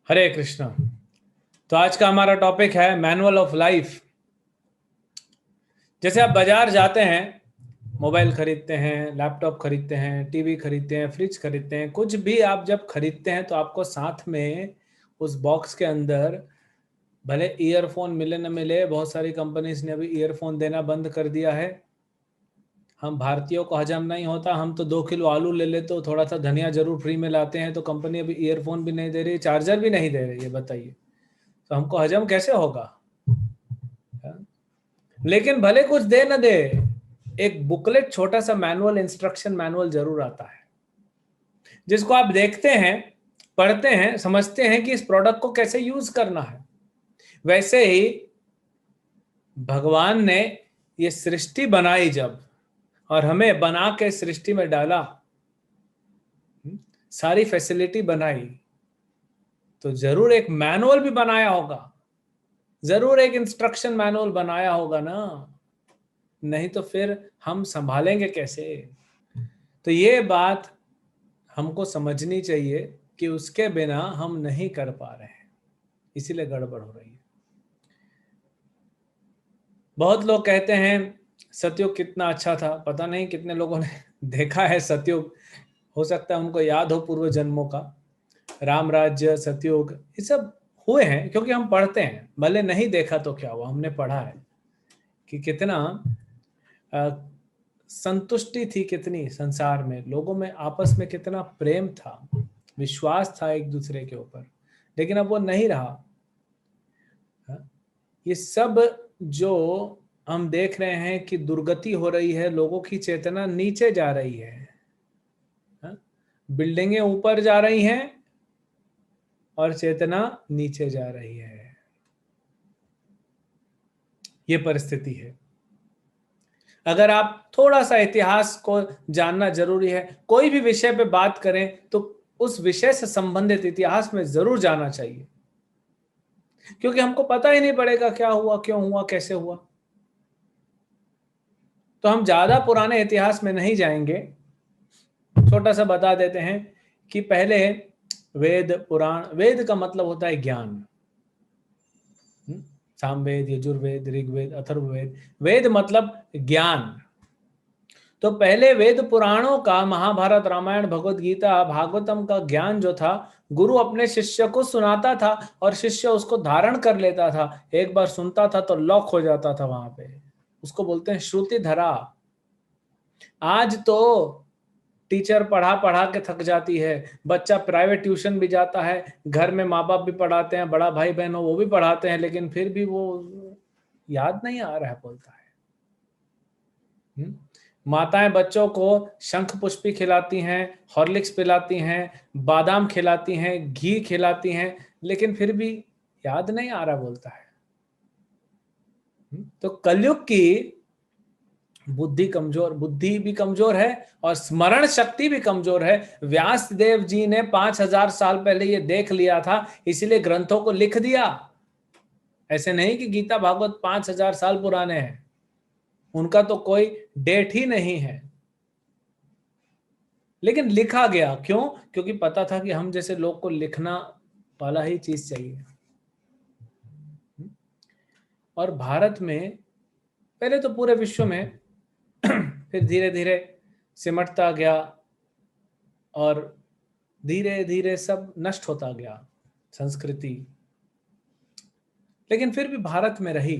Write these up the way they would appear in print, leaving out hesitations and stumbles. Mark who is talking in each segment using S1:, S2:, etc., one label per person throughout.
S1: हरे कृष्णा। तो आज का हमारा टॉपिक है मैनुअल ऑफ लाइफ। जैसे आप बाजार जाते हैं, मोबाइल खरीदते हैं, लैपटॉप खरीदते हैं, टीवी खरीदते हैं, फ्रिज खरीदते हैं, कुछ भी आप जब खरीदते हैं तो आपको साथ में उस बॉक्स के अंदर भले ईयरफोन मिले न मिले, बहुत सारी कंपनीज ने अभी ईयरफोन देना बंद कर दिया है। हम भारतीयों को हजम नहीं होता, हम तो 2 किलो आलू ले लेते हो, थोड़ा सा धनिया जरूर फ्री में लाते हैं, तो कंपनी अभी ईयरफोन भी नहीं दे रही, चार्जर भी नहीं दे रही है। बताइए तो हमको हजम कैसे होगा? लेकिन भले कुछ दे न दे, एक बुकलेट, छोटा सा मैनुअल, इंस्ट्रक्शन मैनुअल जरूर आता है, जिसको आप देखते हैं, पढ़ते हैं, समझते हैं कि इस प्रोडक्ट को कैसे यूज करना है। वैसे ही भगवान ने ये सृष्टि बनाई जब, और हमें बना के सृष्टि में डाला, सारी फैसिलिटी बनाई, तो जरूर एक मैनुअल भी बनाया होगा, जरूर एक इंस्ट्रक्शन मैनुअल बनाया होगा ना, नहीं तो फिर हम संभालेंगे कैसे? तो ये बात हमको समझनी चाहिए कि उसके बिना हम नहीं कर पा रहे हैं, इसीलिए गड़बड़ हो रही है। बहुत लोग कहते हैं सतयुग कितना अच्छा था, पता नहीं कितने लोगों ने देखा है सतयुग। हो सकता है उनको याद हो पूर्व जन्मों का, राम राज्य, सतयुग, ये सब हुए हैं, क्योंकि हम पढ़ते हैं। भले नहीं देखा तो क्या हुआ, हमने पढ़ा है कि कितना संतुष्टि थी, कितनी संसार में, लोगों में आपस में कितना प्रेम था, विश्वास था एक दूसरे के ऊपर। लेकिन अब वो नहीं रहा। ये सब जो हम देख रहे हैं कि दुर्गति हो रही है, लोगों की चेतना नीचे जा रही है, बिल्डिंगें ऊपर जा रही हैं और चेतना नीचे जा रही है। ये परिस्थिति है। अगर आप थोड़ा सा इतिहास को जानना जरूरी है, कोई भी विषय पे बात करें तो उस विषय से संबंधित इतिहास में जरूर जाना चाहिए, क्योंकि हमको पता ही नहीं पड़ेगा क्या हुआ, क्यों हुआ, कैसे हुआ। तो हम ज्यादा पुराने इतिहास में नहीं जाएंगे, छोटा सा बता देते हैं कि पहले वेद पुराण, वेद का मतलब होता है ज्ञान, सामवेद, यजुर्वेद, ऋग्वेद, अथर्ववेद। वेद मतलब ज्ञान। तो पहले वेद पुराणों का, महाभारत, रामायण, भगवत गीता, भागवतम का ज्ञान जो था, गुरु अपने शिष्य को सुनाता था और शिष्य उसको धारण कर लेता था। एक बार सुनता था तो लॉक हो जाता था वहां पे, उसको बोलते हैं श्रुति धरा। आज तो टीचर पढ़ा पढ़ा के थक जाती है, बच्चा प्राइवेट ट्यूशन भी जाता है, घर में माँ बाप भी पढ़ाते हैं, बड़ा भाई बहन हो वो भी पढ़ाते हैं, लेकिन फिर भी वो याद नहीं आ रहा है, बोलता है। माताएं बच्चों को शंख पुष्पी खिलाती हैं, हॉर्लिक्स पिलाती हैं, बादाम खिलाती हैं, घी खिलाती हैं, लेकिन फिर भी याद नहीं आ रहा, बोलता है। तो कलयुग की बुद्धि कमजोर, बुद्धि भी कमजोर है और स्मरण शक्ति भी कमजोर है। व्यास देव जी ने 5000 साल पहले ये देख लिया था, इसीलिए ग्रंथों को लिख दिया। ऐसे नहीं कि गीता भागवत 5000 साल पुराने हैं, उनका तो कोई डेट ही नहीं है, लेकिन लिखा गया। क्यों? क्योंकि पता था कि हम जैसे लोग को लिखना वाला ही चीज चाहिए। और भारत में पहले तो पूरे विश्व में फिर धीरे धीरे सिमटता गया और धीरे धीरे सब नष्ट होता गया, संस्कृति, लेकिन फिर भी भारत में रही।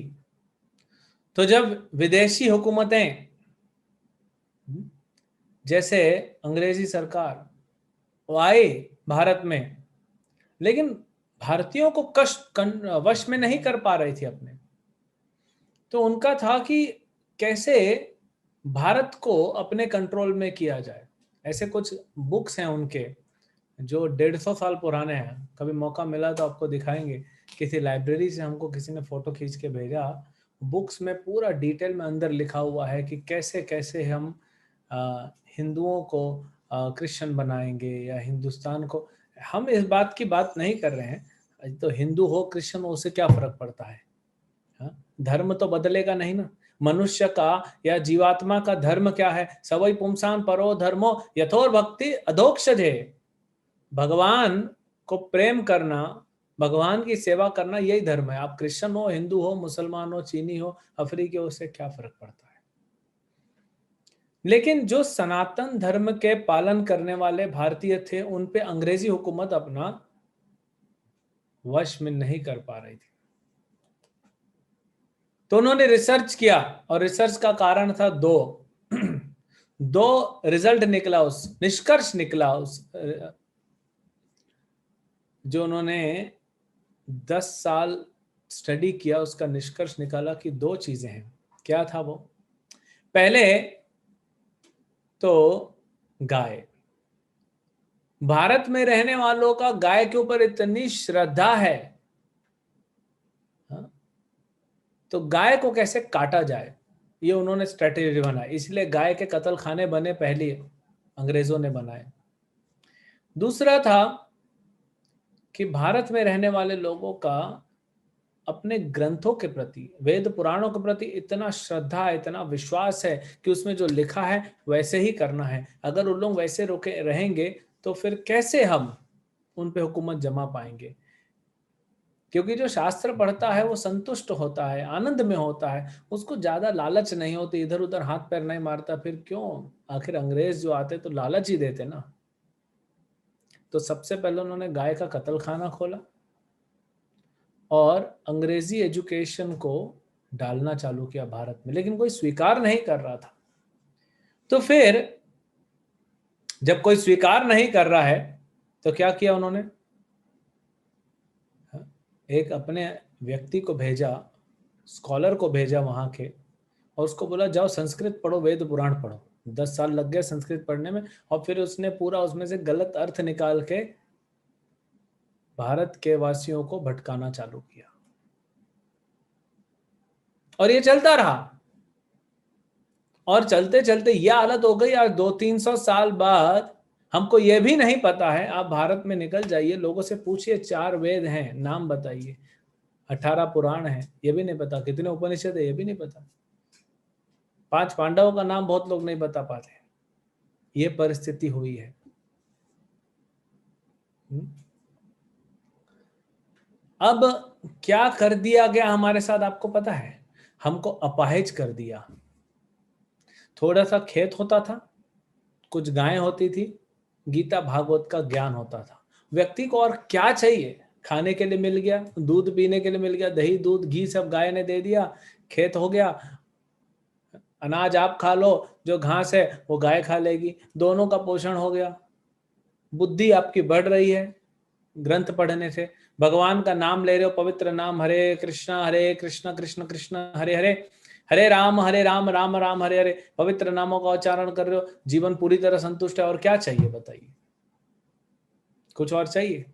S1: तो जब विदेशी हुकूमतें, जैसे अंग्रेजी सरकार, वो आए भारत में, लेकिन भारतीयों को कष्ट वश में नहीं कर पा रही थी अपने। तो उनका था कि कैसे भारत को अपने कंट्रोल में किया जाए। ऐसे कुछ बुक्स हैं उनके जो 150 साल पुराने हैं, कभी मौका मिला तो आपको दिखाएंगे। किसी लाइब्रेरी से हमको किसी ने फोटो खींच के भेजा, बुक्स में पूरा डिटेल में अंदर लिखा हुआ है कि कैसे कैसे हम हिंदुओं को क्रिश्चियन बनाएंगे या हिंदुस्तान को। हम इस बात की बात नहीं कर रहे हैं, तो हिंदू हो क्रिश्चियन हो उससे क्या फर्क पड़ता है? धर्म तो बदलेगा नहीं ना। मनुष्य का या जीवात्मा का धर्म क्या है? सवै पुंसां परो धर्मो यथोर भक्ति अधोक्षजे। भगवान को प्रेम करना भगवान की सेवा करना यही धर्म है। आप क्रिश्चियन हो, हिंदू हो, मुसलमान हो, चीनी हो, अफ्रीकी हो, उससे क्या फर्क पड़ता है। लेकिन जो सनातन धर्म के पालन करने वाले भारतीय थे, उन पे अंग्रेजी हुकूमत अपना वश में नहीं कर पा रही थी। तो उन्होंने रिसर्च किया, और रिसर्च का कारण था दो रिजल्ट निकला, उस निष्कर्ष निकला उस जो उन्होंने 10 साल स्टडी किया, उसका निष्कर्ष निकाला कि दो चीजें हैं। क्या था वो? पहले तो गाय। भारत में रहने वालों का गाय के ऊपर इतनी श्रद्धा है, हाँ? तो गाय को कैसे काटा जाए, ये उन्होंने स्ट्रेटेजी बनाई। इसलिए गाय के कत्ल खाने बने, पहले अंग्रेजों ने बनाए। दूसरा था कि भारत में रहने वाले लोगों का अपने ग्रंथों के प्रति, वेद पुराणों के प्रति इतना श्रद्धा, इतना विश्वास है कि उसमें जो लिखा है वैसे ही करना है। अगर उन लोग वैसे रोके रहेंगे तो फिर कैसे हम उन पे हुकूमत जमा पाएंगे? क्योंकि जो शास्त्र पढ़ता है वो संतुष्ट होता है, आनंद में होता है, उसको ज्यादा लालच नहीं होती, इधर उधर हाथ पैर नहीं मारता। फिर क्यों? आखिर अंग्रेज जो आते तो लालच ही देते ना। तो सबसे पहले उन्होंने गाय का कत्ल खाना खोला और अंग्रेजी एजुकेशन को डालना चालू किया भारत में, लेकिन कोई स्वीकार नहीं कर रहा था। तो फिर जब कोई स्वीकार नहीं कर रहा है तो क्या किया उन्होंने? एक अपने व्यक्ति को भेजा, स्कॉलर को भेजा वहां के, और उसको बोला जाओ संस्कृत पढ़ो, वेद पुराण पढ़ो। 10 साल लग गए संस्कृत पढ़ने में, और फिर उसने पूरा उसमें से गलत अर्थ निकाल के भारत के वासियों को भटकाना चालू किया, और ये चलता रहा। और चलते चलते यह हालत हो गई। आज 200-300 साल बाद हमको यह भी नहीं पता है। आप भारत में निकल जाइए, लोगों से पूछिए 4 वेद हैं, नाम बताइए। 18 पुराण हैं, ये भी नहीं पता। कितने उपनिषद है, ये भी नहीं पता। 5 पांडवों का नाम बहुत लोग नहीं बता पाते। ये परिस्थिति हुई है। अब क्या कर दिया गया हमारे साथ, आपको पता है? हमको अपाहिज कर दिया। थोड़ा सा खेत होता था, कुछ गायें होती थी, गीता भागवत का ज्ञान होता था। व्यक्ति को और क्या चाहिए? खाने के लिए मिल गया, दूध पीने के लिए मिल गया, दही दूध घी सब गाय ने दे दिया, खेत हो गया, अनाज आप खा लो, जो घास है वो गाय खा लेगी, दोनों का पोषण हो गया। बुद्धि आपकी बढ़ रही है ग्रंथ पढ़ने से। भगवान का नाम ले रहे हो, पवित्र नाम, हरे कृष्णा कृष्ण कृष्ण हरे हरे, हरे राम राम राम हरे हरे, पवित्र नामों का उच्चारण कर रहे हो। जीवन पूरी तरह संतुष्ट है। और क्या चाहिए बताइए? कुछ और चाहिए?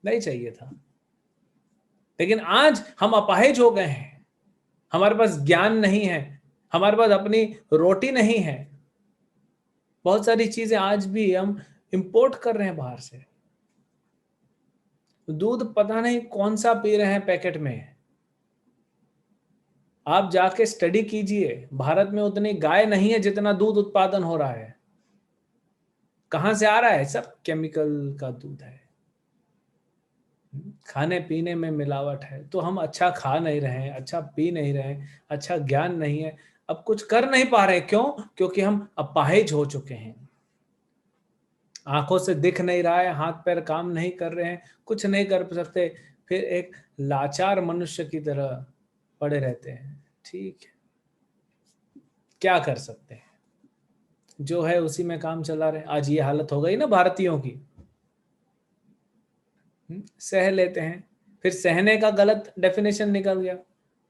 S1: नहीं चाहिए था। लेकिन आज हम अपाहिज हो गए हैं। हमारे पास ज्ञान नहीं है, हमारे पास अपनी रोटी नहीं है। बहुत सारी चीजें आज भी हम इंपोर्ट कर रहे हैं बाहर से। दूध पता नहीं कौन सा पी रहे हैं पैकेट में। आप जाके स्टडी कीजिए, भारत में उतनी गाय नहीं है जितना दूध उत्पादन हो रहा है। कहां से आ रहा है? सब केमिकल का दूध है। खाने पीने में मिलावट है, तो हम अच्छा खा नहीं रहे हैं, अच्छा पी नहीं रहे हैं, अच्छा ज्ञान नहीं है, अब कुछ कर नहीं पा रहे। क्यों? क्योंकि हम अपाहिज हो चुके हैं। आंखों से दिख नहीं रहा है, हाथ पैर काम नहीं कर रहे हैं, कुछ नहीं कर सकते, फिर एक लाचार मनुष्य की तरह पड़े रहते हैं। ठीक है, क्या कर सकते हैं? जो है उसी में काम चला रहे। आज ये हालत हो गई ना भारतीयों की। सह लेते हैं। फिर सहने का गलत डेफिनेशन निकल गया।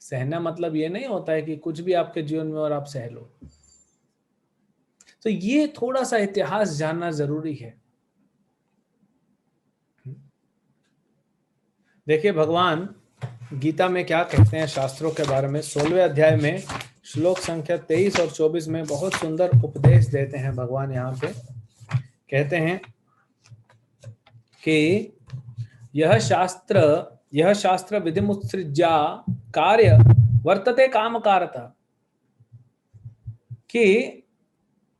S1: सहना मतलब ये नहीं होता है कि कुछ भी आपके जीवन में और आप सह लो। तो ये थोड़ा सा इतिहास जानना जरूरी है। देखिए भगवान गीता में क्या कहते हैं शास्त्रों के बारे में। 16वें अध्याय में श्लोक संख्या 23 और 24 में बहुत सुंदर उपदेश देते हैं भगवान। यहाँ पे कहते हैं कि यह शास्त्र विधिमुत्सृज्या कार्य वर्तते काम कारता, कि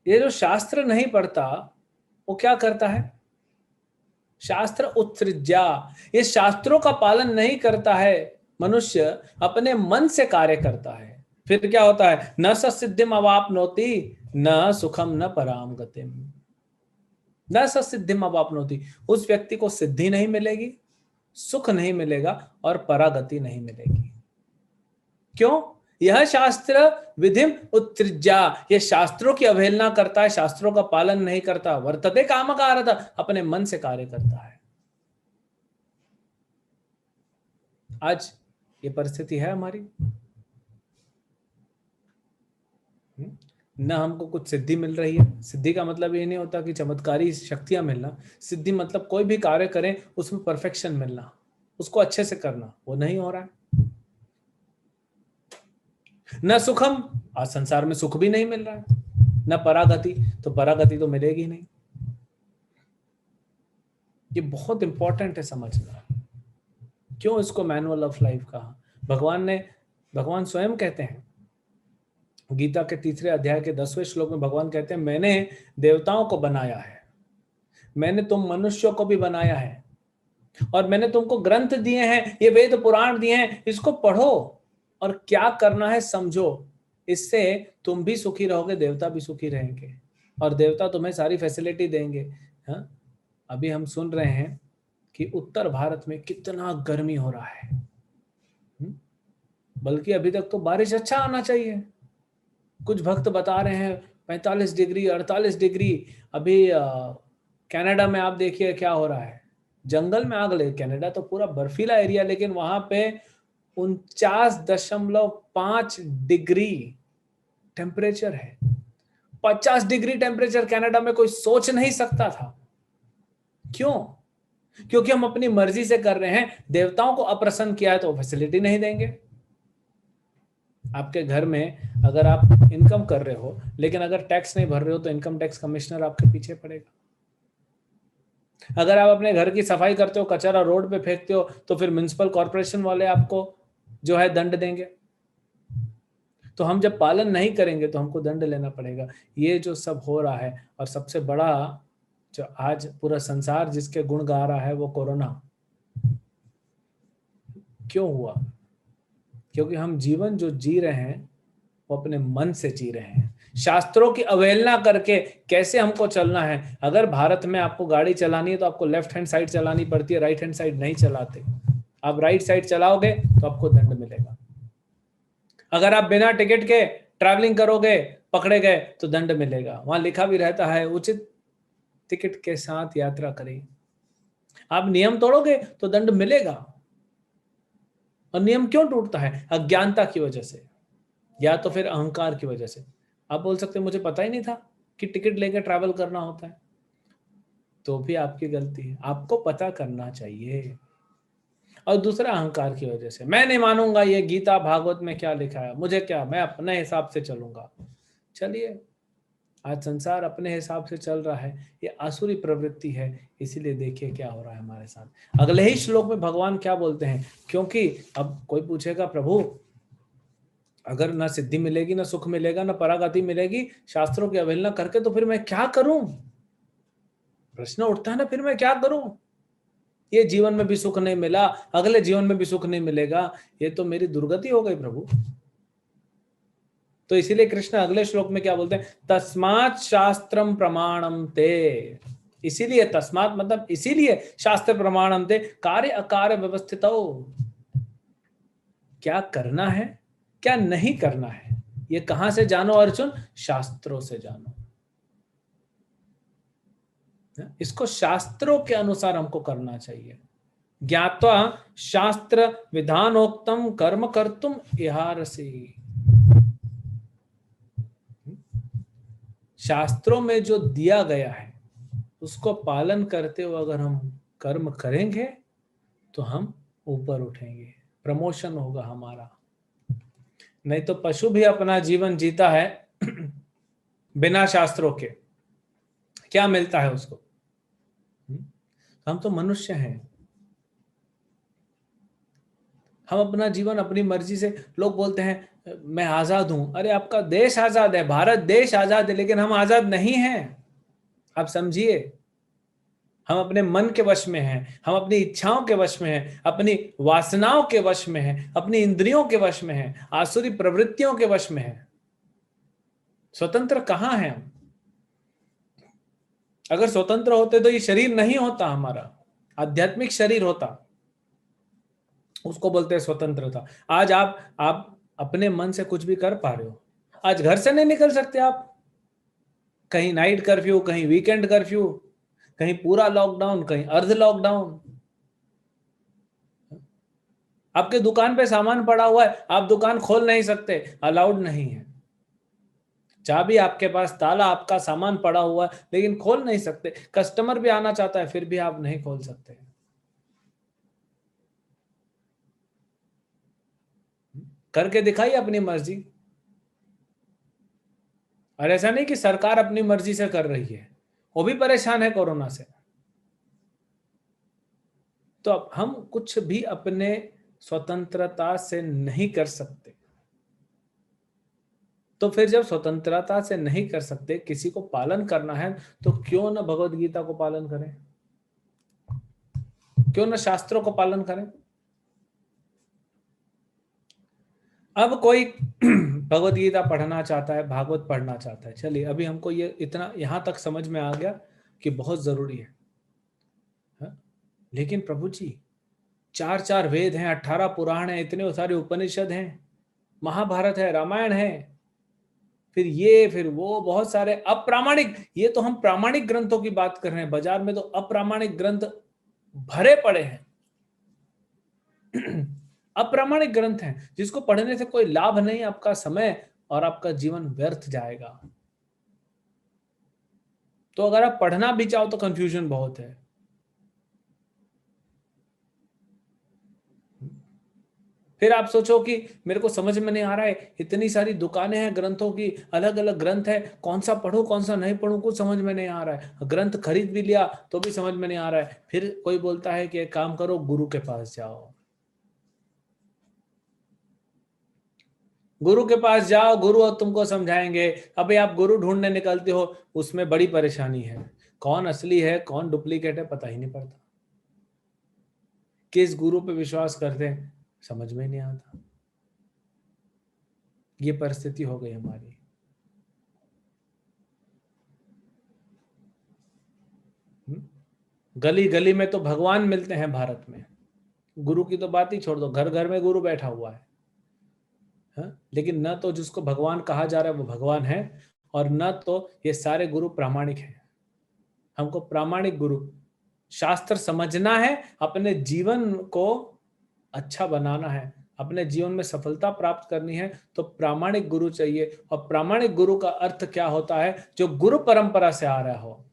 S1: ये जो शास्त्र नहीं पढ़ता वो क्या करता है? शास्त्र उत्सृज्या, ये शास्त्रों का पालन नहीं करता है मनुष्य, अपने मन से कार्य करता है, फिर क्या होता है? न स सिद्धिम अवाप्नोति न सुखम न पराम गतिम। न स सिद्धिम अवाप्नोति, उस व्यक्ति को सिद्धि नहीं मिलेगी, सुख नहीं मिलेगा और परागति नहीं मिलेगी। क्यों? यह शास्त्र विधिम उत्सृज्या, ये शास्त्रों की अवहेलना करता है, शास्त्रों का पालन नहीं करता। वर्तते कामकारता, अपने मन से कार्य करता है। आज ये परिस्थिति है हमारी। न हमको कुछ सिद्धि मिल रही है। सिद्धि का मतलब ये नहीं होता कि चमत्कारी शक्तियां मिलना, सिद्धि मतलब कोई भी कार्य करें उसमें परफेक्शन मिलना, उसको अच्छे से करना, वो नहीं हो रहा है। न सुखम, आज संसार में सुख भी नहीं मिल रहा है, न परागति, तो परागति तो मिलेगी नहीं। ये बहुत इंपॉर्टेंट है समझना। क्यों इसको मैनुअल ऑफ लाइफ कहा? भगवान स्वयं कहते हैं, गीता के 3 अध्याय के 10वें श्लोक में भगवान कहते हैं, मैंने देवताओं को बनाया है, मैंने तुम मनुष्यों को भी बनाया है, और मैंने तुमको ग्रंथ दिए हैं, ये वेद पुराण दिए हैं, इसको पढ़ो और क्या करना है समझो। इससे तुम भी सुखी रहोगे, देवता भी सुखी रहेंगे, और देवता तुम्हें सारी फैसिलिटी देंगे। हाँ, अभी हम सुन रहे हैं कि उत्तर भारत में कितना गर्मी हो रहा है, बल्कि अभी तक तो बारिश अच्छा आना चाहिए। कुछ भक्त बता रहे हैं 45 डिग्री 48 डिग्री। अभी कनाडा में आप देखिए क्या हो रहा है, जंगल में आग लगे। कनाडा तो पूरा बर्फीला एरिया, लेकिन वहां पे 49.5 डिग्री टेम्परेचर है। 50 डिग्री टेम्परेचर कनाडा में कोई सोच नहीं सकता था। क्यों? क्योंकि हम अपनी मर्जी से कर रहे हैं। देवताओं को अप्रसन्न किया है तो फैसिलिटी नहीं देंगे। आपके घर में अगर आप इनकम कर रहे हो लेकिन अगर टैक्स नहीं भर रहे हो तो इनकम टैक्स कमिश्नर आपके पीछे पड़ेगा। अगर आप अपने घर की सफाई करते हो, कचरा रोड पे फेंकते हो, तो फिर म्युनिसिपल कॉर्पोरेशन वाले आपको जो है दंड देंगे। तो हम जब पालन नहीं करेंगे तो हमको दंड लेना पड़ेगा। ये जो सब हो रहा है, और सबसे बड़ा जो आज पूरा संसार जिसके गुण गा रहा है वो कोरोना। क्यों हुआ? क्योंकि हम जीवन जो जी रहे हैं वो अपने मन से जी रहे हैं, शास्त्रों की अवहेलना करके। कैसे हमको चलना है? अगर भारत में आपको गाड़ी चलानी है तो आपको लेफ्ट हैंड साइड चलानी पड़ती है, राइट हैंड साइड नहीं चलाते। आप राइट साइड चलाओगे तो आपको दंड मिलेगा। अगर आप बिना टिकट के ट्रैवलिंग करोगे, पकड़े गए तो दंड मिलेगा। वहां लिखा भी रहता है उचित टिकट के साथ यात्रा करें। आप नियम तोड़ोगे तो दंड मिलेगा। और नियम क्यों टूटता है? अज्ञानता की वजह से, या तो फिर अहंकार की वजह से। आप बोल सकते हैं मुझे पता ही नहीं था कि टिकट लेकर ट्रैवल करना होता है, तो भी आपकी गलती है। आपको पता करना चाहिए। और दूसरा अहंकार की वजह से, मैं नहीं मानूंगा ये गीता भागवत में क्या लिखा है, मुझे क्या, मैं अपने हिसाब से चलूंगा। चलिए, आज संसार अपने हिसाब से चल रहा है, ये आसुरी प्रवृत्ति है। इसीलिए देखिए क्या हो रहा है हमारे साथ। अगले ही श्लोक में भगवान क्या बोलते हैं? क्योंकि अब कोई पूछेगा प्रभु अगर ना सिद्धि मिलेगी, ना सुख मिलेगा, ना परागति मिलेगी, शास्त्रों की अवहेलना करके, तो फिर मैं क्या करूं? प्रश्न उठता है ना, फिर मैं क्या करूं? ये जीवन में भी सुख नहीं मिला, अगले जीवन में भी सुख नहीं मिलेगा, ये तो मेरी दुर्गति हो गई प्रभु। तो इसीलिए कृष्ण अगले श्लोक में क्या बोलते हैं? तस्मात् शास्त्रम प्रमाणम ते। इसीलिए तस्मात् मतलब इसीलिए शास्त्र प्रमाणम ते कार्य अकार्य व्यवस्थितो। क्या करना है, क्या नहीं करना है, ये कहां से जानो अर्जुन? शास्त्रों से जानो। इसको शास्त्रों के अनुसार हमको करना चाहिए। ज्ञात्वा शास्त्र विधानोक्तम कर्म कर्तुम इहारसि। शास्त्रों में जो दिया गया है उसको पालन करते हुए अगर हम कर्म करेंगे तो हम ऊपर उठेंगे, प्रमोशन होगा हमारा। नहीं तो पशु भी अपना जीवन जीता है बिना शास्त्रों के, क्या मिलता है उसको? हम तो मनुष्य हैं, हम अपना जीवन अपनी मर्जी से। लोग बोलते हैं मैं आजाद हूं। अरे आपका देश आजाद है, भारत देश आजाद है, लेकिन हम आजाद नहीं हैं। आप समझिए, हम अपने मन के वश में हैं, हम अपनी इच्छाओं के वश में हैं, अपनी वासनाओं के वश में हैं, अपनी इंद्रियों के वश में हैं, आसुरी प्रवृत्तियों के वश में हैं। स्वतंत्र कहाँ हैं हम? अगर स्वतंत्र होते तो ये शरीर नहीं होता, हमारा आध्यात्मिक शरीर होता, उसको बोलते हैं स्वतंत्रता। आज आप अपने मन से कुछ भी कर पा रहे हो। आज घर से नहीं निकल सकते आप, कहीं नाइट कर्फ्यू, कहीं वीकेंड कर्फ्यू, कहीं पूरा लॉकडाउन, कहीं अर्ध लॉकडाउन। आपके दुकान पे सामान पड़ा हुआ है, आप दुकान खोल नहीं सकते, अलाउड नहीं है। चाबी आपके पास, ताला आपका, सामान पड़ा हुआ है, लेकिन खोल नहीं सकते। कस्टमर भी आना चाहता है, फिर भी आप नहीं खोल सकते। करके दिखाइए अपनी मर्जी। और ऐसा नहीं कि सरकार अपनी मर्जी से कर रही है, वो भी परेशान है कोरोना से। तो अब हम कुछ भी अपने स्वतंत्रता से नहीं कर सकते, तो फिर जब स्वतंत्रता से नहीं कर सकते, किसी को पालन करना है, तो क्यों न भगवत गीता को पालन करें, क्यों न शास्त्रों को पालन करें। अब कोई भगवत गीता पढ़ना चाहता है, भागवत पढ़ना चाहता है, चलिए अभी हमको ये इतना यहां तक समझ में आ गया कि बहुत जरूरी है। लेकिन प्रभु जी, 4 वेद हैं, 18 पुराण हैं, इतने सारे उपनिषद हैं, महाभारत है, रामायण है, फिर वो बहुत सारे अप्रामाणिक, ये तो हम प्रामाणिक ग्रंथों की बात कर रहे हैं, बाजार में तो अप्रामाणिक ग्रंथ भरे पड़े हैं। अप्रामाणिक ग्रंथ हैं जिसको पढ़ने से कोई लाभ नहीं, आपका समय और आपका जीवन व्यर्थ जाएगा। तो अगर आप पढ़ना भी चाहो तो कंफ्यूजन बहुत है। फिर आप सोचो कि मेरे को समझ में नहीं आ रहा है, इतनी सारी दुकानें हैं ग्रंथों की, अलग अलग ग्रंथ है, कौन सा पढूं कौन सा नहीं पढूं, कुछ समझ में नहीं आ रहा है। ग्रंथ खरीद भी लिया तो भी समझ में नहीं आ रहा है। फिर कोई बोलता है कि एक काम करो, गुरु के पास जाओ, गुरु के पास जाओ, गुरु और तुमको समझाएंगे। अभी आप गुरु ढूंढने निकलते हो, उसमें बड़ी परेशानी है। कौन असली है कौन डुप्लीकेट है पता ही नहीं पड़ता। किस गुरु पे विश्वास करते हैं समझ में नहीं आता। ये परिस्थिति हो गई हमारी। गली गली में तो भगवान मिलते हैं भारत में, गुरु की तो बात ही छोड़ दो, घर घर में गुरु बैठा हुआ है। लेकिन न तो जिसको भगवान कहा जा रहा है वो भगवान है, और न तो ये सारे गुरु प्रामाणिक हैं। हमको प्रामाणिक गुरु, शास्त्र समझना है, अपने जीवन को अच्छा बनाना है, अपने जीवन में सफलता प्राप्त करनी है, तो प्रामाणिक गुरु चाहिए। और प्रामाणिक गुरु का अर्थ क्या होता है? जो गुरु परंपरा से आ रहा हो,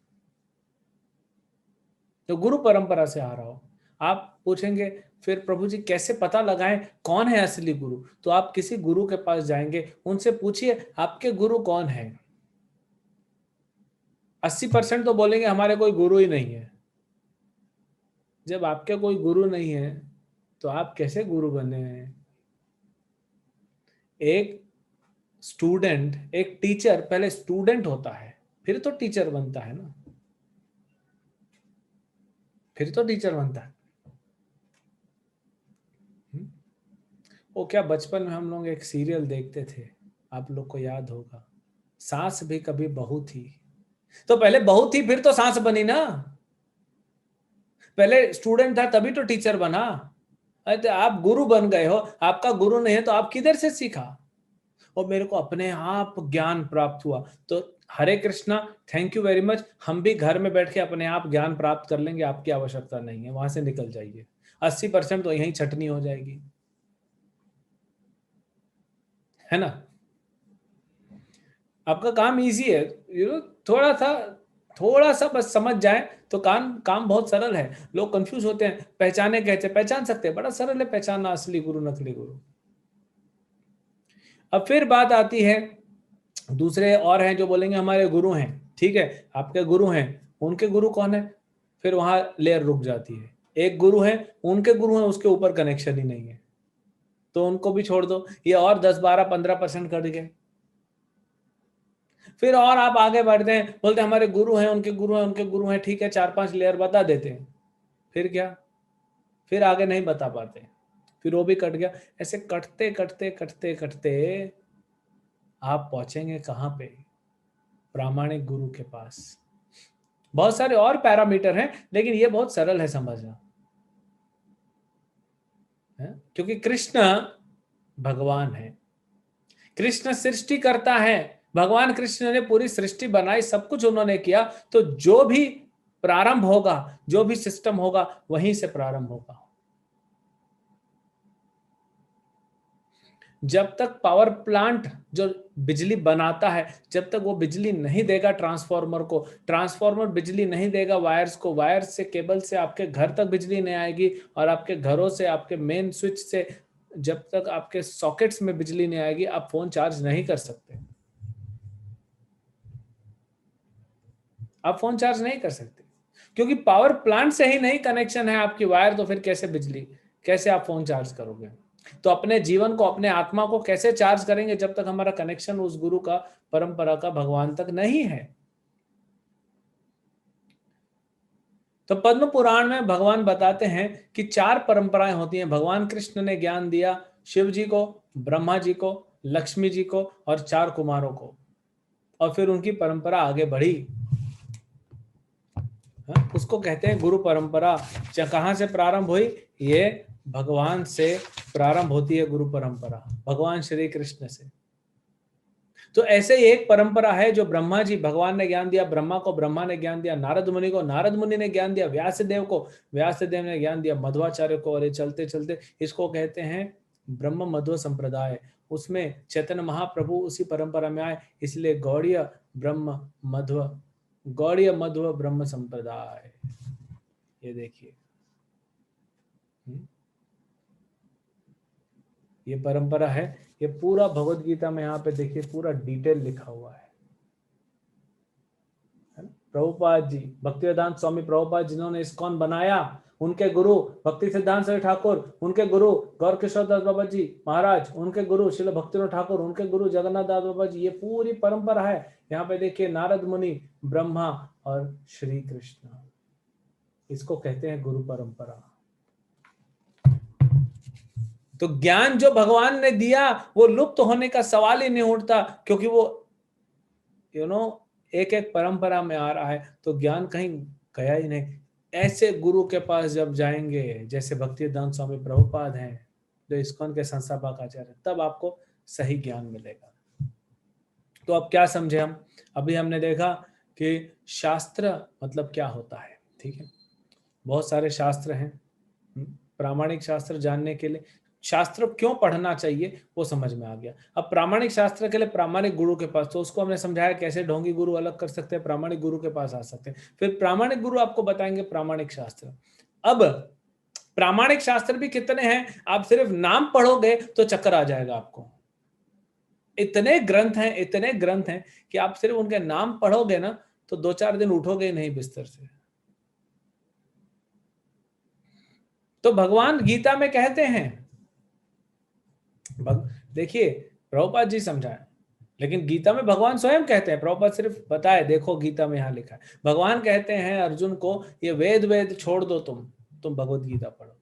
S1: जो गुरु परंपरा से आ रहा हो। आप पूछेंगे फिर प्रभु जी कैसे पता लगाएं कौन है असली गुरु? तो आप किसी गुरु के पास जाएंगे, उनसे पूछिए आपके गुरु कौन है। 80% तो बोलेंगे हमारे कोई गुरु ही नहीं है। जब आपके कोई गुरु नहीं है तो आप कैसे गुरु बने हैं? एक स्टूडेंट, एक टीचर पहले स्टूडेंट होता है, फिर तो टीचर बनता है ना, फिर तो टीचर बनता है। वो क्या, बचपन में हम लोग एक सीरियल देखते थे, आप लोग को याद होगा, सास भी कभी बहू थी। तो पहले बहू थी फिर तो सास बनी ना, पहले स्टूडेंट था तभी तो टीचर बना। अरे तो आप गुरु बन गए हो, आपका गुरु नहीं है तो आप किधर से सीखा? और मेरे को अपने आप ज्ञान प्राप्त हुआ, तो Hare Krishna, thank you very much. हम भी घर में बैठ के अपने आप ज्ञान प्राप्त कर लेंगे, आपकी आवश्यकता नहीं है, वहां से निकल जाइए। 80% तो यही छटनी हो जाएगी, है ना। आपका काम इजी है, थोड़ा सा बस समझ जाए तो काम काम बहुत सरल है। लोग कंफ्यूज होते हैं, पहचाने कैसे? पहचान सकते हैं, बड़ा सरल है पहचानना असली गुरु नकली गुरु। अब फिर बात आती है, दूसरे और हैं जो बोलेंगे हमारे गुरु हैं, ठीक है आपके गुरु हैं, उनके गुरु कौन है? फिर वहां लेयर रुक जाती है। एक गुरु है, उनके गुरु हैं, उसके ऊपर कनेक्शन ही नहीं है, तो उनको भी छोड़ दो। ये और 10 12 15% कट गए। फिर और आप आगे बढ़ते हैं, बोलते हैं हमारे गुरु हैं, उनके गुरु हैं, उनके गुरु हैं, ठीक है, 4-5 लेयर बता देते हैं, फिर क्या, फिर आगे नहीं बता पाते, फिर वो भी कट गया। ऐसे कटते कटते कटते कटते आप पहुंचेंगे कहां पे? प्रामाणिक गुरु के पास। बहुत सारे और पैरामीटर हैं, लेकिन ये बहुत सरल है समझना, है? क्योंकि कृष्ण भगवान है, कृष्ण सृष्टि करता है, भगवान कृष्ण ने पूरी सृष्टि बनाई, सब कुछ उन्होंने किया, तो जो भी प्रारंभ होगा, जो भी सिस्टम होगा, वहीं से प्रारंभ होगा। जब तक पावर प्लांट जो बिजली बनाता है, जब तक वो बिजली नहीं देगा ट्रांसफार्मर को, ट्रांसफार्मर बिजली नहीं देगा वायर्स को, वायर्स से, केबल से आपके घर तक बिजली नहीं आएगी, और आपके घरों से, आपके मेन स्विच से, जब तक आपके सॉकेट्स में बिजली नहीं आएगी, आप फोन चार्ज नहीं कर सकते, आप फोन चार्ज नहीं कर सकते, क्योंकि पावर प्लांट से ही नहीं कनेक्शन है आपकी वायर, तो फिर कैसे बिजली, कैसे आप फोन चार्ज करोगे? तो अपने जीवन को, अपने आत्मा को कैसे चार्ज करेंगे जब तक हमारा कनेक्शन उस गुरु का, परंपरा का, भगवान तक नहीं है? तो पद्म पुराण में भगवान बताते हैं कि 4 परंपराएं होती हैं। भगवान कृष्ण ने ज्ञान दिया शिव जी को, ब्रह्मा जी को, लक्ष्मी जी को और 4 कुमारों को, और फिर उनकी परंपरा आगे बढ़ी। उसको कहते हैं गुरु परंपरा। कहां से प्रारंभ हुई? ये भगवान से प्रारंभ होती है गुरु परंपरा, भगवान श्री कृष्ण से। तो ऐसे ही एक परंपरा है जो ब्रह्मा जी, भगवान ने ज्ञान दिया ब्रह्मा को, ब्रह्मा ने ज्ञान दिया नारद मुनि को, नारद मुनि ने ज्ञान दिया व्यास देव को, व्यास देव ने ज्ञान दिया मध्वाचार्य को, और ये चलते चलते इसको कहते हैं ब्रह्म मध्व संप्रदाय। उसमें चैतन्य महाप्रभु उसी परंपरा में आए, इसलिए गौड़ीय ब्रह्म मध्व, गौड़ीय मध्व ब्रह्म संप्रदाय। ये देखिए, ये परंपरा है। ये पूरा भगवत गीता में यहाँ पे देखिए पूरा डिटेल लिखा हुआ है ना? प्रभुपाद जी, भक्तिवेदांत स्वामी प्रभुपाद जिन्होंने इस्कॉन बनाया, उनके गुरु भक्ति सिद्धांत सरस्वती ठाकुर, उनके गुरु गौर किशोर दास बाबा जी महाराज, उनके गुरु श्रील भक्तिविनोद ठाकुर, उनके गुरु जगन्नाथ दास बाबा जी, ये पूरी परंपरा है। यहाँ पे देखिए नारद मुनि, ब्रह्मा और श्री कृष्ण, इसको कहते हैं गुरु परंपरा। तो ज्ञान जो भगवान ने दिया वो लुप्त होने का सवाल ही नहीं उठता, क्योंकि वो एक एक परंपरा में आ रहा है, तो ज्ञान कहीं गया ही नहीं। ऐसे गुरु के पास जब जाएंगे, जैसे भक्तिवेदांत स्वामी प्रभुपाद हैं, जो इस्कॉन के संस्थापक आचार्य, तब आपको सही ज्ञान मिलेगा। तो अब क्या समझे हम? अभी हमने देखा कि शास्त्र मतलब क्या होता है, ठीक है? बहुत सारे शास्त्र हैं। प्रामाणिक शास्त्र जानने के लिए शास्त्र क्यों पढ़ना चाहिए वो समझ में आ गया। अब प्रामाणिक शास्त्र के लिए प्रामाणिक गुरु के पास, तो उसको हमने समझाया कैसे ढोंगी गुरु अलग कर सकते हैं, प्रामाणिक गुरु के पास आ सकते हैं, फिर प्रामाणिक गुरु आपको बताएंगे प्रामाणिक शास्त्र। अब प्रामाणिक शास्त्र भी कितने हैं, आप सिर्फ नाम पढ़ोगे तो चक्कर आ जाएगा आपको। इतने ग्रंथ हैं, इतने ग्रंथ हैं कि आप सिर्फ उनके नाम पढ़ोगे ना तो 2-4 दिन उठोगे नहीं बिस्तर से। तो भगवान गीता में कहते हैं, देखिए प्रभुपाद जी समझाए, लेकिन गीता में भगवान स्वयं कहते हैं, प्रभुपाद सिर्फ बताए, देखो गीता में यहां लिखा है। भगवान कहते हैं अर्जुन को, ये वेद वेद छोड़ दो, तुम भगवत गीता पढ़ो,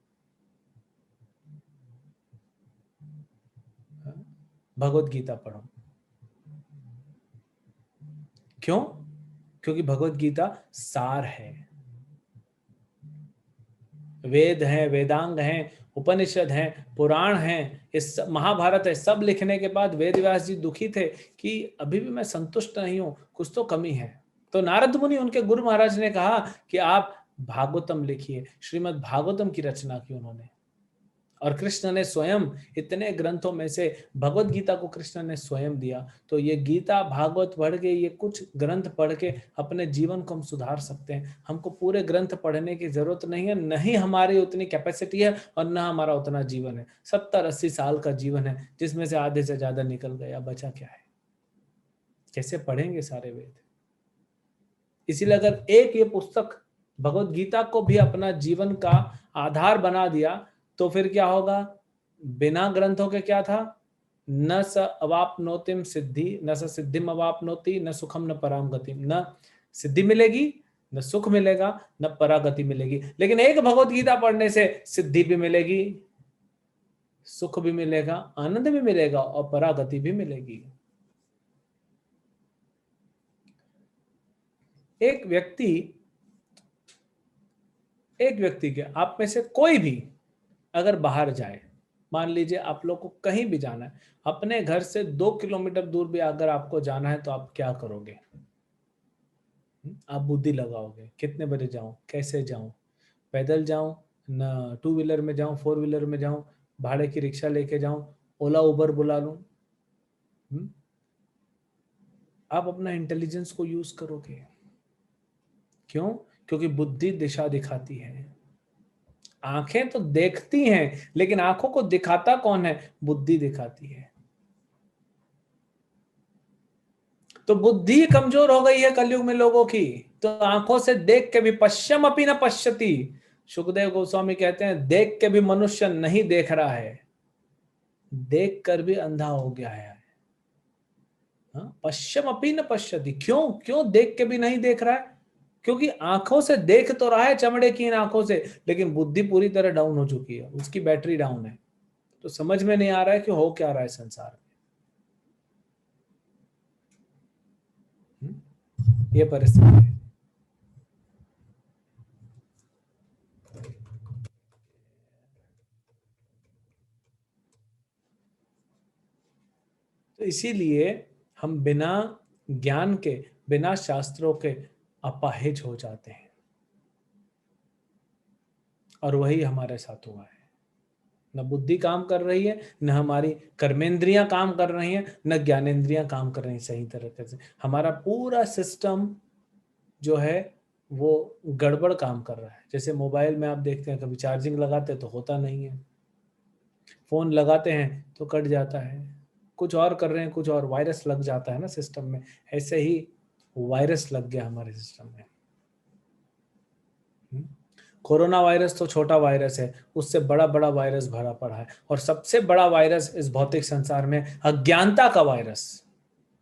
S1: भगवत गीता पढ़ो। क्यों? क्योंकि भगवत गीता सार है, वेद है, वेदांग हैं, उपनिषद हैं, पुराण हैं, इस महाभारत है। सब लिखने के बाद वेद व्यास जी दुखी थे कि अभी भी मैं संतुष्ट नहीं हूं, कुछ तो कमी है। तो नारद मुनि, उनके गुरु महाराज ने कहा कि आप भागवतम लिखिए। श्रीमद् भागवतम की रचना की उन्होंने, और कृष्ण ने स्वयं इतने ग्रंथों में से भगवत गीता को कृष्ण ने स्वयं दिया। तो ये गीता भागवत पढ़ के, ये कुछ ग्रंथ पढ़ के अपने जीवन को हम सुधार सकते हैं। हमको पूरे ग्रंथ पढ़ने की जरूरत नहीं है, नहीं हमारी उतनी कैपेसिटी है और ना हमारा उतना जीवन है। 70-80 साल का जीवन है, जिसमें से आधे से ज्यादा निकल गया, बचा क्या है? कैसे पढ़ेंगे सारे वेद? इसीलिए अगर एक ये पुस्तक भगवत गीता को भी अपना जीवन का आधार बना दिया, तो फिर क्या होगा? बिना ग्रंथों के क्या था? न स अवाप्नोतिम सिद्धि, न स सिद्धिम अवाप्नोति, न सुखम न पराम गति। न सिद्धि मिलेगी, न सुख मिलेगा, न परागति मिलेगी। लेकिन एक भगवत गीता पढ़ने से सिद्धि भी मिलेगी, सुख भी मिलेगा, आनंद भी मिलेगा और परागति भी मिलेगी। एक व्यक्ति के आप में से कोई भी अगर बाहर जाए, मान लीजिए आप लोग को कहीं भी जाना है, अपने घर से 2 किलोमीटर दूर भी अगर आपको जाना है, तो आप क्या करोगे? आप बुद्धि लगाओगे, कितने बजे जाऊं, कैसे जाऊं, पैदल जाऊं, न टू व्हीलर में जाऊं, फोर व्हीलर में जाऊं, भाड़े की रिक्शा लेके जाऊं, ओला उबर बुला लूं। आप अपना इंटेलिजेंस को यूज करोगे। क्यों? क्योंकि बुद्धि दिशा दिखाती है। आंखें तो देखती हैं, लेकिन आंखों को दिखाता कौन है? बुद्धि दिखाती है। तो बुद्धि कमजोर हो गई है कलयुग में लोगों की, तो आंखों से देख के भी पश्चिम अपी न पश्यति। सुखदेव गोस्वामी कहते हैं देख के भी मनुष्य नहीं देख रहा है, देख कर भी अंधा हो गया है। पश्चिम अपी न पश्यति। क्यों? क्यों देख के भी नहीं देख रहा है? क्योंकि आंखों से देख तो रहा है, चमड़े की इन आंखों से, लेकिन बुद्धि पूरी तरह डाउन हो चुकी है, उसकी बैटरी डाउन है। तो समझ में नहीं आ रहा है कि हो क्या रहा है संसार में। ये परिस्थिति है। तो इसीलिए हम बिना ज्ञान के, बिना शास्त्रों के अपाहिज हो जाते हैं, और वही हमारे साथ हुआ है। न बुद्धि काम कर रही है, न हमारी कर्मेंद्रियां काम कर रही हैं, न ज्ञानेंद्रियां काम कर रही हैं सही तरीके से। हमारा पूरा सिस्टम जो है वो गड़बड़ काम कर रहा है। जैसे मोबाइल में आप देखते हैं, कभी चार्जिंग लगाते हैं तो होता नहीं है, फोन लगाते हैं तो कट जाता है, कुछ और कर रहे हैं, कुछ और, वायरस लग जाता है ना सिस्टम में। ऐसे ही वायरस लग गया हमारे सिस्टम में। कोरोना वायरस तो छोटा वायरस है, उससे बड़ा बड़ा वायरस भरा पड़ा है, और सबसे बड़ा वायरस इस भौतिक संसार में अज्ञानता का वायरस।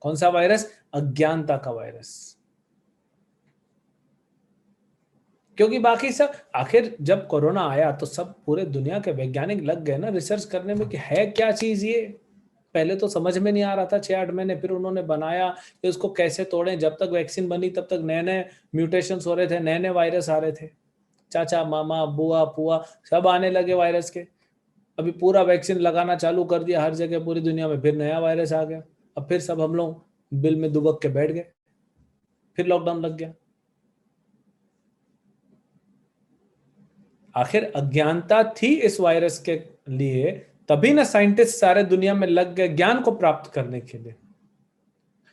S1: कौन सा वायरस? अज्ञानता का वायरस। क्योंकि बाकी सब, आखिर जब कोरोना आया तो सब पूरे दुनिया के वैज्ञानिक लग गए ना रिसर्च करने में कि है क्या चीज ये। पहले तो समझ में नहीं आ रहा था 6-8 महीने, फिर उन्होंने बनाया कि उसको कैसे तोड़ें। जब तक वैक्सीन बनी तब तक नए नए म्यूटेशंस हो रहे थे, नए नए वायरस आ रहे थे, चाचा मामा बुआ फुआ सब आने लगे वायरस के। अभी पूरा वैक्सीन लगाना चालू कर दिया हर जगह पूरी दुनिया में, फिर नया वायरस आ गया। अब फिर सब हम लोग बिल में दुबक के बैठ गए, फिर लॉकडाउन लग गया। आखिर अज्ञानता थी इस वायरस के लिए, तभी ना साइंटिस्ट सारे दुनिया में लग गए ज्ञान को प्राप्त करने के लिए।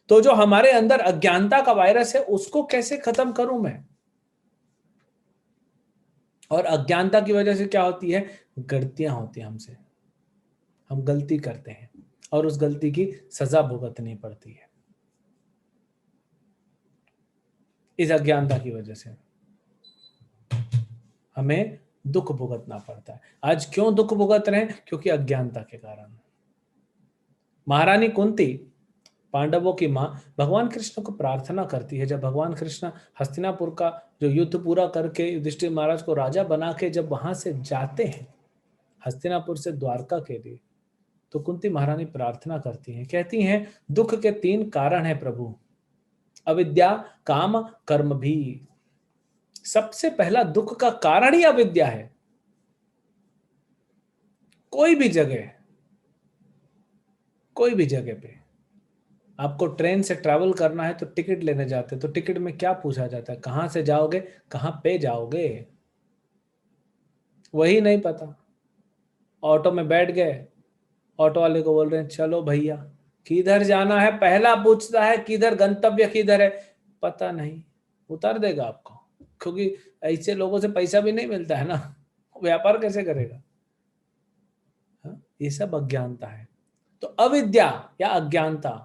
S1: तो जो हमारे अंदर अज्ञानता का वायरस है उसको कैसे खत्म करूं मैं? और अज्ञानता की वजह से क्या होती है? गलतियां होती हैं हमसे, हम गलती करते हैं और उस गलती की सजा भुगतनी पड़ती है इस अज्ञानता की वजह से। हमें दुख भुगतना पड़ता है। आज क्यों दुख भुगत रहे हैं? क्योंकि अज्ञानता के कारण। महारानी कुंती, पांडवों की मां, भगवान कृष्ण को प्रार्थना करती है। जब भगवान कृष्ण हस्तिनापुर का जो युद्ध पूरा करके युधिष्ठिर महाराज को राजा बना के जब वहां से जाते हैं हस्तिनापुर से द्वारका के लिए, तो कुंती महारानी प्रार्थना करती हैं, कहती हैं दुख के 3 कारण हैं प्रभु, अविद्या, काम, कर्म भी। सबसे पहला दुख का कारण ही अविद्या है। कोई भी जगह, कोई भी जगह पे आपको ट्रेन से ट्रैवल करना है तो टिकट लेने जाते हैं, तो टिकट में क्या पूछा जाता है? कहां से जाओगे, कहां पे जाओगे? वही नहीं पता। ऑटो में बैठ गए, ऑटो वाले को बोल रहे हैं चलो भैया किधर जाना है, पहला पूछता है किधर, गंतव्य किधर है, पता नहीं, उतार देगा आपको। क्योंकि ऐसे लोगों से पैसा भी नहीं मिलता है ना, व्यापार कैसे करेगा? हाँ? ये सब अज्ञानता है। तो अविद्या या अज्ञानता,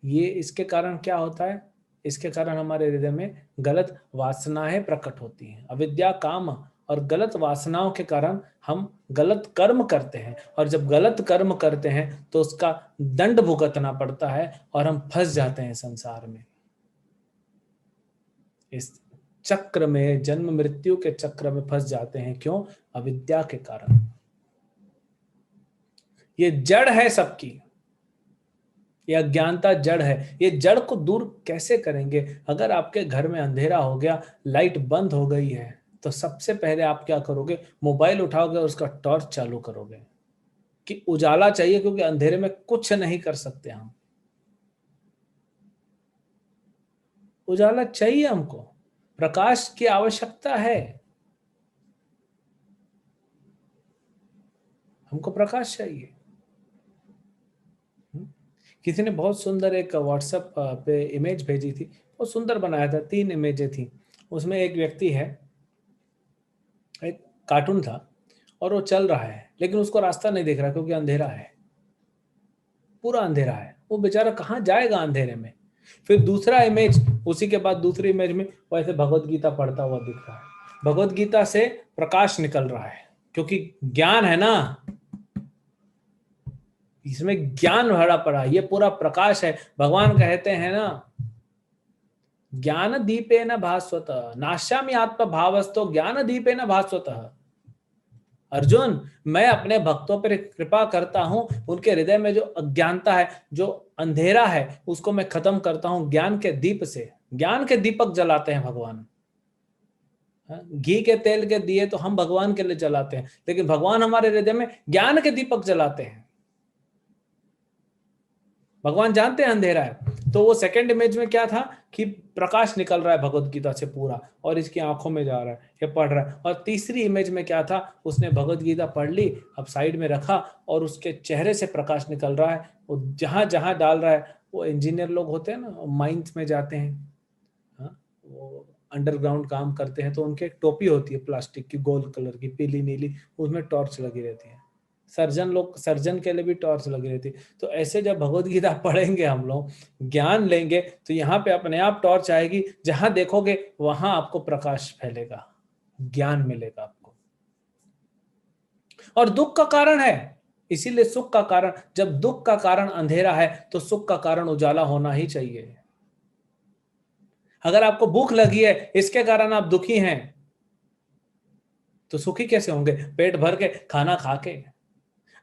S1: ये इसके कारण क्या होता है? इसके कारण हमारे हृदय में गलत वासनाएं प्रकट होती हैं। अविद्या, काम और गलत वासनाओं के कारण हम गलत कर्म करते हैं, और जब गलत कर्म करते हैं तो उसका दंड भुगतना पड़ता है और हम फंस जाते हैं संसार में। इस चक्र में, जन्म मृत्यु के चक्र में फंस जाते हैं। क्यों? अविद्या के कारण। ये जड़ है सबकी, ये अज्ञानता जड़ है। ये जड़ को दूर कैसे करेंगे? अगर आपके घर में अंधेरा हो गया, लाइट बंद हो गई है, तो सबसे पहले आप क्या करोगे? मोबाइल उठाओगे और उसका टॉर्च चालू करोगे कि उजाला चाहिए, क्योंकि अंधेरे में कुछ नहीं कर सकते हम। उजाला चाहिए हमको, प्रकाश की आवश्यकता है, हमको प्रकाश चाहिए। किसी ने बहुत सुंदर एक व्हाट्सएप पे इमेज भेजी थी, बहुत सुंदर बनाया था, 3 इमेजें थी। उसमें एक व्यक्ति है, एक कार्टून था, और वो चल रहा है लेकिन उसको रास्ता नहीं दिख रहा क्योंकि अंधेरा है, पूरा अंधेरा है। वो बेचारा कहाँ जाएगा अंधेरे में? फिर दूसरा इमेज, उसी के बाद दूसरी इमेज में वैसे भगवत गीता पढ़ता हुआ दिख रहा है। भगवत गीता से प्रकाश निकल रहा है, क्योंकि ज्ञान है ना, इसमें ज्ञान भरा पड़ा, ये पूरा प्रकाश है। भगवान कहते हैं ना, ज्ञान दीपेन भास्वतः नाश्यामि आत्म भावस्तो ज्ञान दीपेन भास्वतः। अर्जुन, मैं अपने भक्तों पर कृपा करता हूं, उनके हृदय में जो अज्ञानता है, जो अंधेरा है, उसको मैं खत्म करता हूं ज्ञान के दीप से। ज्ञान के दीपक जलाते हैं भगवान। घी के तेल के दिए तो हम भगवान के लिए जलाते हैं, लेकिन भगवान हमारे हृदय में ज्ञान के दीपक जलाते हैं। भगवान जानते हैं अंधेरा है। तो वो सेकंड इमेज में क्या था कि प्रकाश निकल रहा है भगवत गीता से पूरा, और इसकी आंखों में जा रहा है, ये पढ़ रहा है। और तीसरी इमेज में क्या था, उसने भगवत गीता पढ़ ली, अब साइड में रखा, और उसके चेहरे से प्रकाश निकल रहा है। वो जहां जहां डाल रहा है, वो इंजीनियर लोग होते हैं ना, माइंस में जाते हैं, हाँ, वो अंडरग्राउंड काम करते हैं, तो उनके एक टोपी होती है प्लास्टिक की, गोल्ड कलर की, पीली नीली, उसमें टॉर्च लगी रहती है। सर्जन के लिए भी टॉर्च लगी रहती। तो ऐसे जब भगवत गीता पढ़ेंगे हम लोग, ज्ञान लेंगे, तो यहाँ पे अपने आप टॉर्च आएगी, जहां देखोगे वहां आपको प्रकाश फैलेगा, ज्ञान मिलेगा आपको। और दुख का कारण है, इसीलिए सुख का कारण, जब दुख का कारण अंधेरा है तो सुख का कारण उजाला होना ही चाहिए। अगर आपको भूख लगी है, इसके कारण आप दुखी हैं, तो सुखी कैसे होंगे? पेट भर के खाना खा के।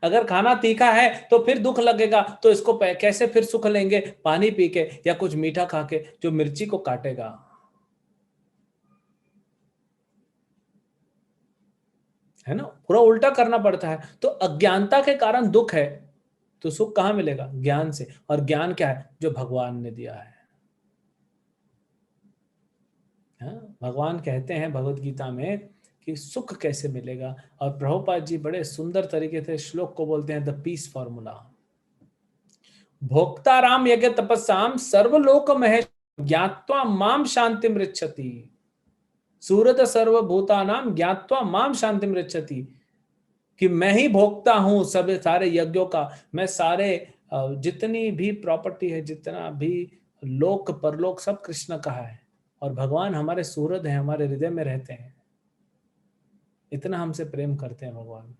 S1: अगर खाना तीखा है तो फिर दुख लगेगा, तो इसको कैसे फिर सुख लेंगे? पानी पी के या कुछ मीठा खा के जो मिर्ची को काटेगा। है ना, पूरा उल्टा करना पड़ता है। तो अज्ञानता के कारण दुख है, तो सुख कहां मिलेगा? ज्ञान से। और ज्ञान क्या है? जो भगवान ने दिया है। हाँ, भगवान कहते हैं भगवत गीता में कि सुख कैसे मिलेगा, और प्रभुपाद जी बड़े सुंदर तरीके से श्लोक को बोलते हैं, द पीस फॉर्मूला। भोक्ताराम यज्ञ तपस्याम सर्वलोक महेश ज्ञात्वा माम शांति मृच्छति। सूरत सर्वभूतानाम ज्ञात्वा माम शांति मृच्छति, कि मैं ही भोक्ता हूं सब सारे यज्ञों का। मैं सारे जितनी भी प्रॉपर्टी है, जितना भी लोक परलोक, सब कृष्ण का है। और भगवान हमारे सूरत है, हमारे हृदय में रहते हैं। इतना हमसे प्रेम करते हैं भगवान।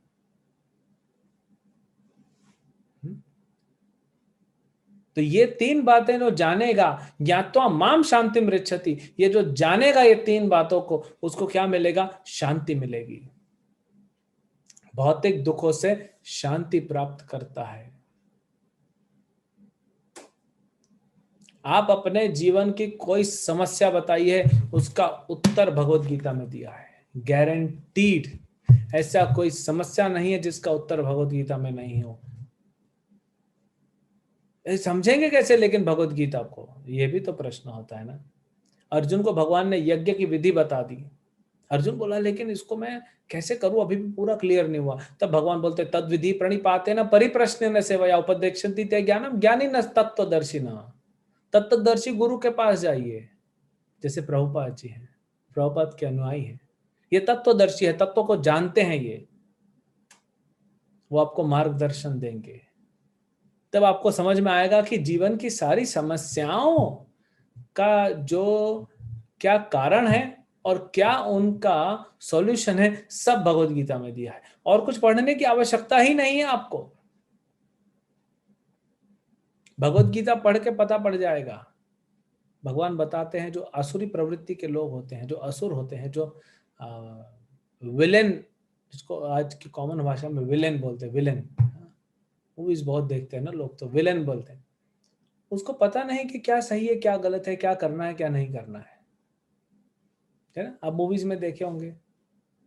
S1: तो ये 3 बातें जो जानेगा, ज्ञात्वा माम शांति मृच्छति, ये जो जानेगा ये 3 बातों को, उसको क्या मिलेगा? शांति मिलेगी। भौतिक दुखों से शांति प्राप्त करता है। आप अपने जीवन की कोई समस्या बताइए, उसका उत्तर भगवत गीता में दिया है, गारंटीड। ऐसा कोई समस्या नहीं है जिसका उत्तर भगवत गीता में नहीं हो। समझेंगे कैसे लेकिन भगवत गीता को? यह भी तो प्रश्न होता है ना। अर्जुन को भगवान ने यज्ञ की विधि बता दी। अर्जुन बोला लेकिन इसको मैं कैसे करूं, अभी भी पूरा क्लियर नहीं हुआ। तब भगवान बोलते, तद विधि प्रणिपाते न परिप्रश्न न सेवया उपदेक्षन्ति ते ज्ञानम ज्ञानी न तत्वदर्शिना। तत्वदर्शी गुरु के पास जाइए, जैसे प्रभुपाद जी हैं, प्रभुपाद के अनुयायी हैं, ये तत्वदर्शी है, तत्व को जानते हैं, ये वो आपको मार्गदर्शन देंगे। तब आपको समझ में आएगा कि जीवन की सारी समस्याओं का जो क्या कारण है और क्या उनका सॉल्यूशन है, सब भगवत गीता में दिया है। और कुछ पढ़ने की आवश्यकता ही नहीं है आपको, भगवत गीता पढ़ के पता पड़ जाएगा। भगवान बताते हैं जो आसुरी प्रवृत्ति के लोग होते हैं, जो असुर होते हैं, जो विलेन, जिसको आज की कॉमन भाषा में विलेन बोलते हैं, विलेन, मूवीज बहुत देखते हैं ना लोग, तो विलेन बोलते हैं। उसको पता नहीं कि क्या सही है, क्या गलत है, क्या करना है, क्या नहीं करना है ना। आप मूवीज में देखे होंगे,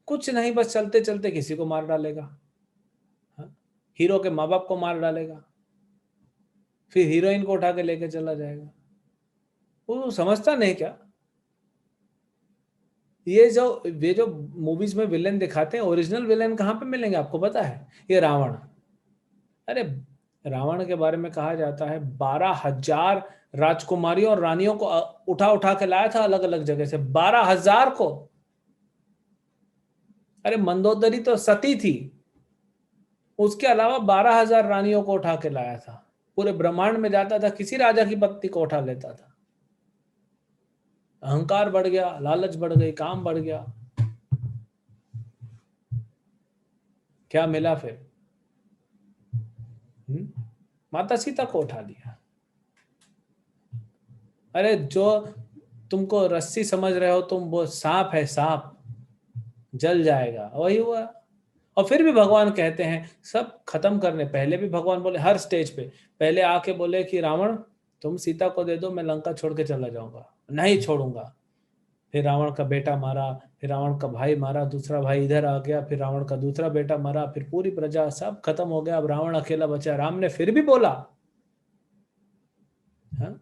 S1: कुछ नहीं, बस चलते चलते किसी को मार डालेगा, हाँ? हीरो के माँ बाप को मार डालेगा, फिर हीरोइन को उठा के लेके चला जाएगा। वो समझता नहीं क्या? ये जो मूवीज में विलेन दिखाते हैं, ओरिजिनल विलेन कहाँ पे मिलेंगे आपको पता है? ये रावण। अरे रावण के बारे में कहा जाता है 12,000 राजकुमारियों और रानियों को उठा उठा के लाया था अलग अलग जगह से, 12,000 को। अरे मंदोदरी तो सती थी, उसके अलावा 12,000 रानियों को उठा के लाया था। पूरे ब्रह्मांड में जाता था, किसी राजा की पत्नी को उठा लेता था। अहंकार बढ़ गया, लालच बढ़ गई, काम बढ़ गया, क्या मिला फिर? माता सीता को उठा लिया। अरे जो तुमको रस्सी समझ रहे हो तुम, वो सांप है, सांप जल जाएगा, वही हुआ। और फिर भी भगवान कहते हैं सब खत्म करने पहले भी भगवान बोले हर स्टेज पे, पहले आके बोले कि रावण तुम सीता को दे दो, मैं लंका छोड़ के चला जाऊंगा, नहीं छोड़ूंगा। फिर रावण का बेटा मारा, फिर रावण का भाई मारा, दूसरा भाई इधर आ गया, फिर रावण का दूसरा बेटा मारा, फिर पूरी प्रजा सब खत्म हो गया, अब रावण अकेला बचा। राम ने फिर भी बोला, हाँ?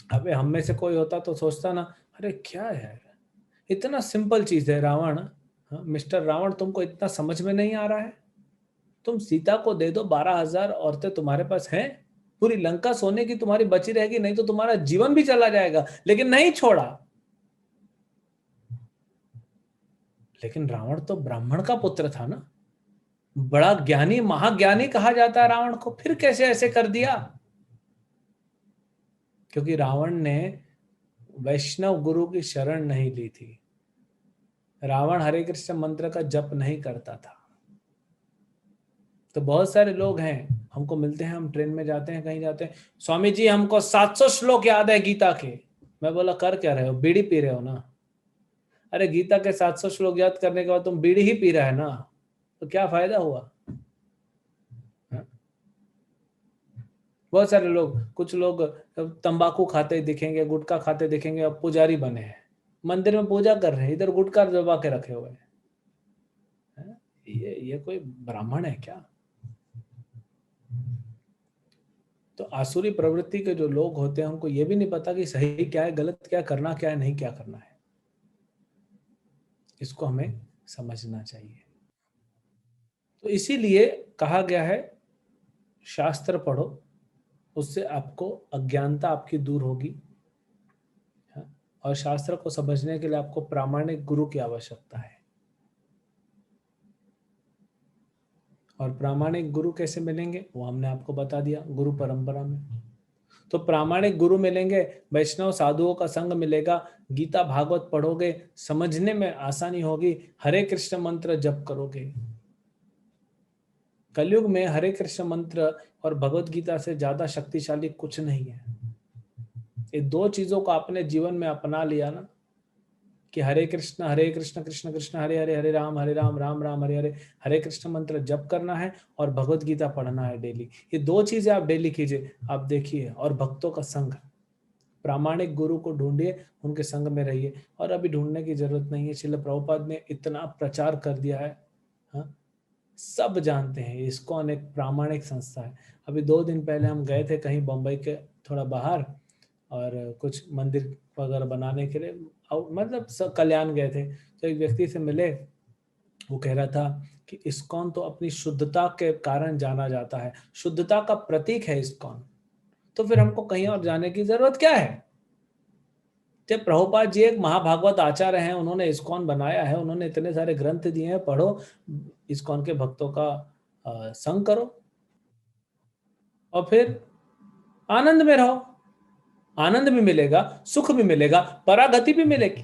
S1: अबे हम में से कोई होता तो सोचता ना, अरे क्या है, इतना सिंपल चीज है रावण, हाँ? मिस्टर रावण तुमको इतना समझ में नहीं आ रहा है? तुम सीता को दे दो, 12,000 औरतें तुम्हारे पास हैं, पूरी लंका सोने की तुम्हारी बची रहेगी, नहीं तो तुम्हारा जीवन भी चला जाएगा। लेकिन नहीं छोड़ा। लेकिन रावण तो ब्राह्मण का पुत्र था ना, बड़ा ज्ञानी, महाज्ञानी कहा जाता है रावण को, फिर कैसे ऐसे कर दिया? क्योंकि रावण ने वैष्णव गुरु की शरण नहीं ली थी। रावण हरे कृष्ण मंत्र का जप नहीं करता था। तो बहुत सारे लोग हैं, हमको मिलते हैं, हम ट्रेन में जाते हैं, कहीं जाते हैं, स्वामी जी हमको 700 श्लोक याद है गीता के। मैं बोला कर क्या रहे हो, बीड़ी पी रहे हो ना? अरे गीता के 700 श्लोक याद करने के बाद तुम बीड़ी ही पी रहा है ना, तो क्या फायदा हुआ? हाँ? बहुत सारे लोग, कुछ लोग तंबाकू खाते दिखेंगे, गुटखा खाते दिखेंगे, अब पुजारी बने हैं, मंदिर में पूजा कर रहे हैं, इधर गुटखा दबा के रखे हुए हैं। ये कोई ब्राह्मण है क्या? तो आसुरी प्रवृत्ति के जो लोग होते हैं उनको ये भी नहीं पता कि सही क्या है, गलत क्या, करना क्या है, नहीं क्या करना है। इसको हमें समझना चाहिए। तो इसीलिए कहा गया है शास्त्र पढ़ो, उससे आपको अज्ञानता आपकी दूर होगी। हाँ? और शास्त्र को समझने के लिए आपको प्रामाणिक गुरु की आवश्यकता है। और प्रामाणिक गुरु कैसे मिलेंगे वो हमने आपको बता दिया, गुरु परंपरा में। तो प्रामाणिक गुरु मिलेंगे, वैष्णव साधुओं का संग मिलेगा, गीता भागवत पढ़ोगे, समझने में आसानी होगी, हरे कृष्ण मंत्र जप करोगे। कलयुग में हरे कृष्ण मंत्र और भगवत गीता से ज्यादा शक्तिशाली कुछ नहीं है। ये दो चीजों को आपने जीवन में अपना लिया ना, कि हरे कृष्ण कृष्ण कृष्ण हरे हरे, हरे राम राम राम हरे हरे, हरे कृष्ण मंत्र जप करना है और भगवत गीता पढ़ना है डेली। ये दो चीजें आप डेली कीजिए, आप देखिए। और भक्तों का संग, प्रामाणिक गुरु को ढूंढिए, उनके संग में रहिए। और अभी ढूंढने की जरूरत नहीं है, श्रील प्रभुपाद ने इतना प्रचार कर दिया है, हाँ? सब जानते हैं इस्कॉन एक प्रामाणिक संस्था है। अभी 2 दिन पहले हम गए थे कहीं बम्बई के थोड़ा बाहर, और कुछ मंदिर वगैरह बनाने के लिए, मतलब कल्याण गए थे। तो एक व्यक्ति से मिले, वो कह रहा था कि इस्कॉन तो अपनी शुद्धता के कारण जाना जाता है, शुद्धता का प्रतीक है इस्कॉन, तो फिर हमको कहीं और जाने की जरूरत क्या है? जब प्रभुपाद जी एक महाभागवत आचार्य हैं, उन्होंने इस्कॉन बनाया है, उन्होंने इतने सारे ग्रंथ दिए हैं, पढ़ो, इस्कॉन के भक्तों का संग करो, और फिर आनंद में रहो। आनंद भी मिलेगा, सुख भी मिलेगा, परागति भी मिलेगी।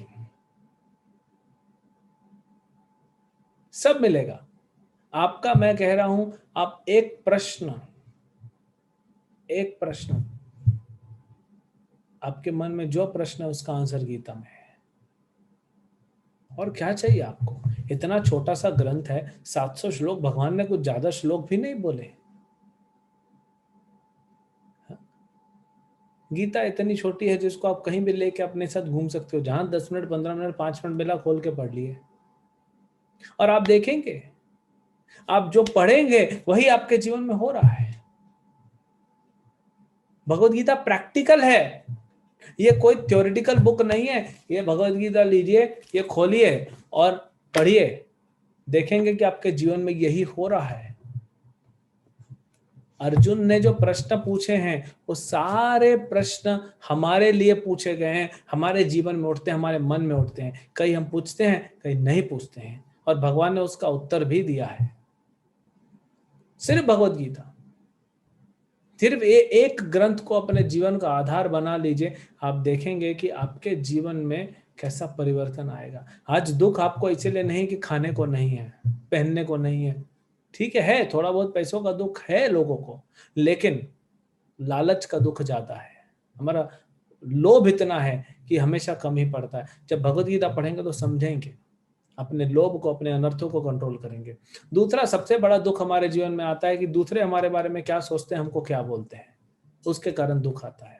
S1: सब मिलेगा आपका। मैं कह रहा हूं, आप एक प्रश्न आपके मन में जो प्रश्न है उसका आंसर गीता में है। और क्या चाहिए आपको? इतना छोटा सा ग्रंथ है, 700 श्लोक, भगवान ने कुछ ज्यादा श्लोक भी नहीं बोले। गीता इतनी छोटी है जिसको आप कहीं भी लेके अपने साथ घूम सकते हो, जहां 10 मिनट 15 मिनट 5 मिनट मिला खोल के पढ़ लिए, और आप देखेंगे आप जो पढ़ेंगे वही आपके जीवन में हो रहा है। भगवत गीता प्रैक्टिकल है, ये कोई थ्योरेटिकल बुक नहीं है। ये भगवत गीता लीजिए, ये खोलिए और पढ़िए, देखेंगे कि आपके जीवन में यही हो रहा है। अर्जुन ने जो प्रश्न पूछे हैं वो सारे प्रश्न हमारे लिए पूछे गए हैं, हमारे जीवन में उठते हैं, हमारे मन में उठते हैं। कई हम पूछते हैं, कई नहीं पूछते हैं, और भगवान ने उसका उत्तर भी दिया है। सिर्फ भगवत गीता, सिर्फ एक ग्रंथ को अपने जीवन का आधार बना लीजिए, आप देखेंगे कि आपके जीवन में कैसा परिवर्तन आएगा। आज दुख आपको इसलिए नहीं कि खाने को नहीं है, पहनने को नहीं है, ठीक है थोड़ा बहुत पैसों का दुख है लोगों को, लेकिन लालच का दुख ज्यादा है। हमारा लोभ इतना है कि हमेशा कम ही पड़ता है। जब भगवत गीता पढ़ेंगे तो समझेंगे, अपने लोभ को, अपने अनर्थों को कंट्रोल करेंगे। दूसरा सबसे बड़ा दुख हमारे जीवन में आता है कि दूसरे हमारे बारे में क्या सोचते हैं, हमको क्या बोलते हैं, उसके कारण दुख आता है।